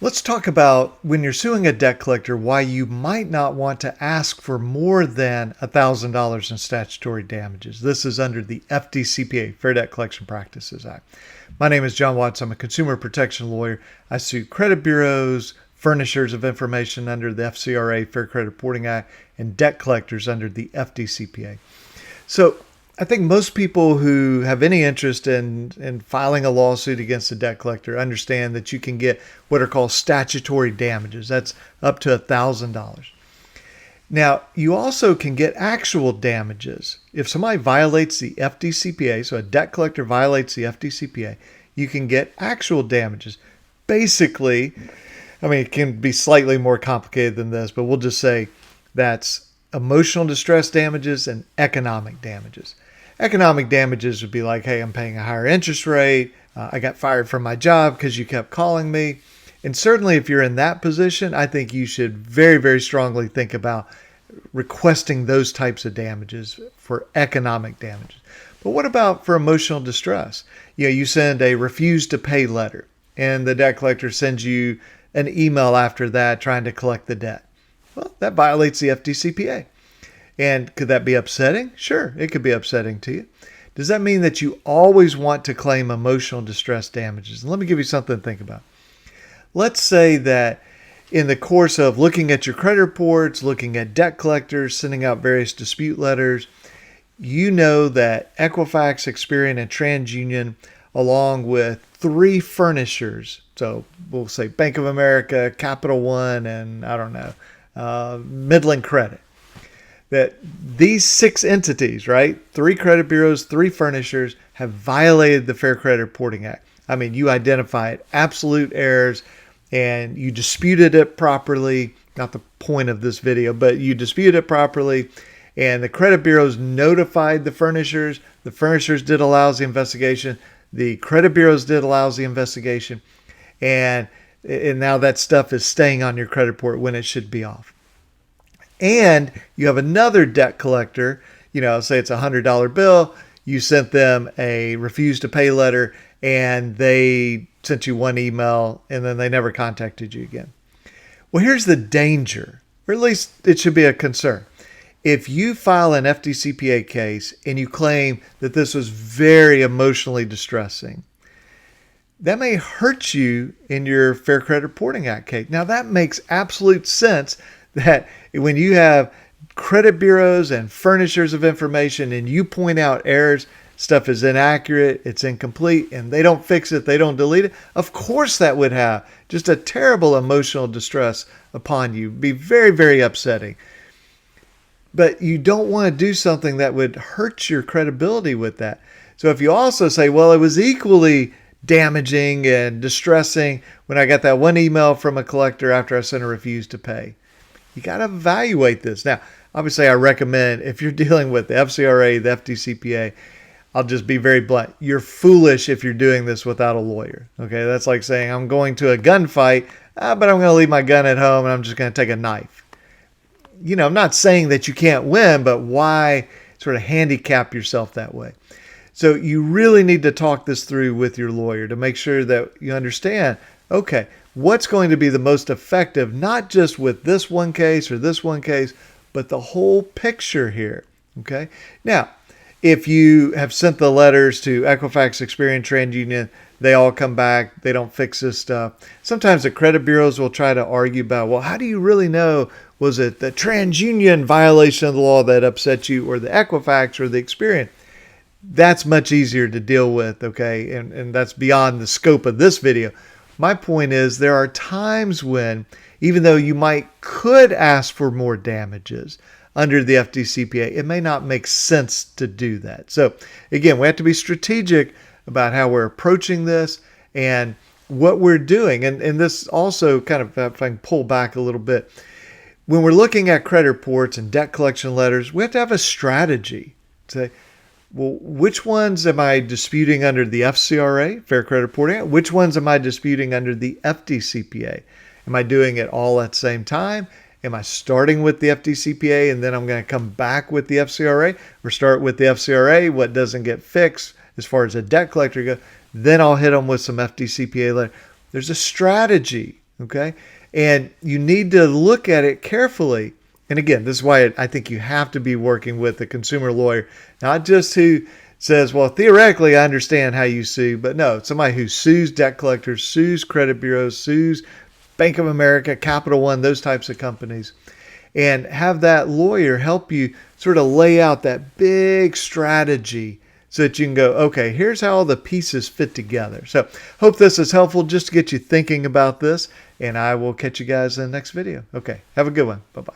Let's talk about when you're suing a debt collector, why you might not want to ask for more than $1,000 in statutory damages. This is under the FDCPA, Fair Debt Collection Practices Act. My name is John Watts. I'm a consumer protection lawyer. I sue credit bureaus, furnishers of information under the FCRA, Fair Credit Reporting Act, and debt collectors under the FDCPA. So I think most people who have any interest in filing a lawsuit against a debt collector understand that you can get what are called statutory damages. That's up to $1,000. Now, you also can get actual damages. If somebody violates the FDCPA, so a debt collector violates the FDCPA, you can get actual damages. Basically, it can be slightly more complicated than this, but we'll just say that's emotional distress damages and economic damages. Economic damages would be like, hey, I'm paying a higher interest rate. I got fired from my job because you kept calling me. And certainly if you're in that position, I think you should very, very strongly think about requesting those types of damages for economic damages. But what about for emotional distress? You send a refuse to pay letter and the debt collector sends you an email after that trying to collect the debt. Well, that violates the FDCPA. And could that be upsetting? Sure, it could be upsetting to you. Does that mean that you always want to claim emotional distress damages? And let me give you something to think about. Let's say that in the course of looking at your credit reports, looking at debt collectors, sending out various dispute letters, you know that Equifax, Experian, and TransUnion, along with 3 furnishers, so we'll say Bank of America, Capital One, and Midland Credit, that these 6 entities, right? 3 credit bureaus, 3 furnishers have violated the Fair Credit Reporting Act. You identified absolute errors and you disputed it properly. Not the point of this video, but you disputed it properly. And the credit bureaus notified the furnishers. The furnishers did a lousy investigation. The credit bureaus did a lousy investigation. And now that stuff is staying on your credit report when it should be off. And you have another debt collector, say it's a $100 bill. You sent them a refuse to pay letter and they sent you one email and then they never contacted you again. Well, here's the danger, or at least it should be a concern. If you file an FDCPA case and you claim that this was very emotionally distressing, that may hurt you in your Fair Credit Reporting Act case. Now, that makes absolute sense that when you have credit bureaus and furnishers of information and you point out errors, stuff is inaccurate, it's incomplete, and they don't fix it, they don't delete it, of course that would have just a terrible emotional distress upon you. Be very, very upsetting. But you don't want to do something that would hurt your credibility with that. So if you also say, well, it was equally damaging and distressing when I got that one email from a collector after I sent a refuse to pay, you got to evaluate this. Now, obviously, I recommend if you're dealing with the FCRA, the FDCPA, I'll just be very blunt. You're foolish if you're doing this without a lawyer. Okay, that's like saying I'm going to a gunfight, but I'm going to leave my gun at home and I'm just going to take a knife. I'm not saying that you can't win, but why sort of handicap yourself that way? So you really need to talk this through with your lawyer to make sure that you understand, okay, what's going to be the most effective, not just with this one case or this one case, but the whole picture here, okay? Now, if you have sent the letters to Equifax, Experian, TransUnion, they all come back, they don't fix this stuff. Sometimes the credit bureaus will try to argue about, well, how do you really know, was it the TransUnion violation of the law that upset you or the Equifax or the Experian? That's much easier to deal with, okay? And that's beyond the scope of this video. My point is there are times when, even though you could ask for more damages under the FDCPA, it may not make sense to do that. So again, we have to be strategic about how we're approaching this and what we're doing. And this also kind of, if I can pull back a little bit, when we're looking at credit reports and debt collection letters, we have to have a strategy to say, well, which ones am I disputing under the FCRA, Fair Credit Reporting Act? Which ones am I disputing under the FDCPA? Am I doing it all at the same time? Am I starting with the FDCPA and then I'm going to come back with the FCRA? Or start with the FCRA, what doesn't get fixed as far as a debt collector goes, then I'll hit them with some FDCPA letter. There's a strategy Okay. And you need to look at it carefully. And again, this is why I think you have to be working with a consumer lawyer, not just who says, well, theoretically, I understand how you sue, but no, somebody who sues debt collectors, sues credit bureaus, sues Bank of America, Capital One, those types of companies, and have that lawyer help you sort of lay out that big strategy so that you can go, okay, here's how all the pieces fit together. So hope this is helpful just to get you thinking about this, and I will catch you guys in the next video. Okay, have a good one. Bye-bye.